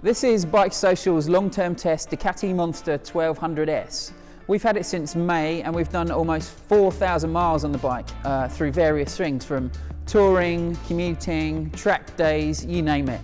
This is BikeSocial's long-term test Ducati Monster 1200S. We've had it since May and we've done almost 4,000 miles on the bike through various things from touring, commuting, track days, you name it.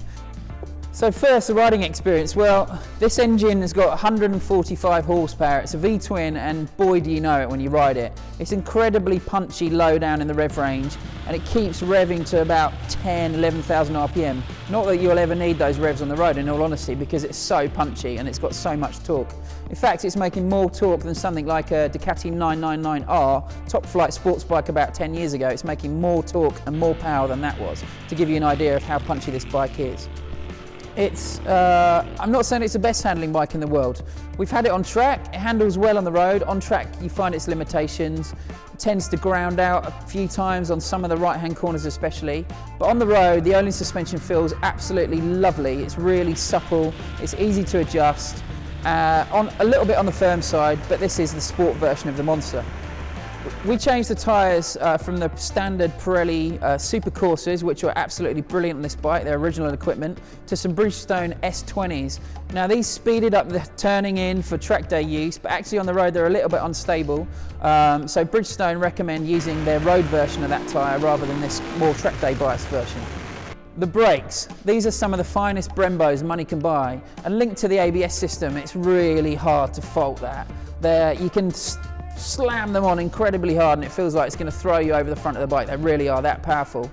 So first, the riding experience. Well, this engine has got 145 horsepower. It's a V-twin and boy do you know it when you ride it. It's incredibly punchy low down in the rev range and it keeps revving to about 11,000 RPM. Not that you'll ever need those revs on the road in all honesty because it's so punchy and it's got so much torque. In fact, it's making more torque than something like a Ducati 999R top flight sports bike about 10 years ago. It's making more torque and more power than that was, to give you an idea of how punchy this bike is. I'm not saying it's the best handling bike in the world. We've had it on track, it handles well on the road. On track you find its limitations. It tends to ground out a few times on some of the right-hand corners especially. But on the road, the Olin suspension feels absolutely lovely. It's really supple, it's easy to adjust. On a little bit on the firm side, but this is the sport version of the Monster. We changed the tyres from the standard Pirelli Super Corsas, which were absolutely brilliant on this bike, their original equipment, to some Bridgestone S20s. Now these speeded up the turning in for track day use, but actually on the road they're a little bit unstable. So Bridgestone recommend using their road version of that tyre rather than this more track day biased version. The brakes, these are some of the finest Brembos money can buy, and linked to the ABS system, it's really hard to fault that. You can slam them on incredibly hard and it feels like it's going to throw you over the front of the bike. They really are that powerful.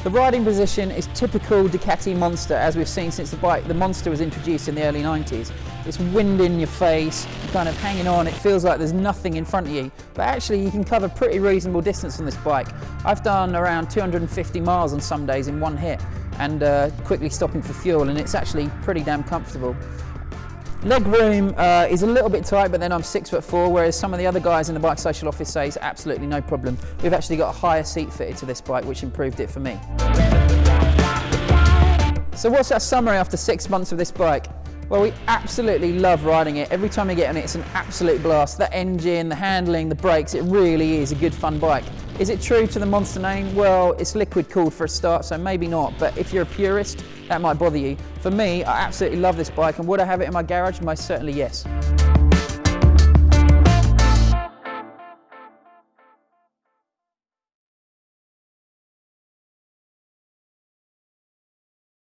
The riding position is typical Ducati Monster, as we've seen since the Monster was introduced in the early 90s. It's wind in your face, you're kind of hanging on, it feels like there's nothing in front of you. But actually you can cover pretty reasonable distance on this bike. I've done around 250 miles on some days in one hit and quickly stopping for fuel, and it's actually pretty damn comfortable. Leg room is a little bit tight, but then I'm 6'4", whereas some of the other guys in the BikeSocial office say it's absolutely no problem. We've actually got a higher seat fitted to this bike, which improved it for me. So what's our summary after 6 months of this bike? Well, we absolutely love riding it. Every time we get on it, it's an absolute blast. The engine, the handling, the brakes, it really is a good fun bike. Is it true to the Monster name? Well, it's liquid cooled for a start, so maybe not, but if you're a purist, that might bother you. For me, I absolutely love this bike, and would I have it in my garage? Most certainly yes.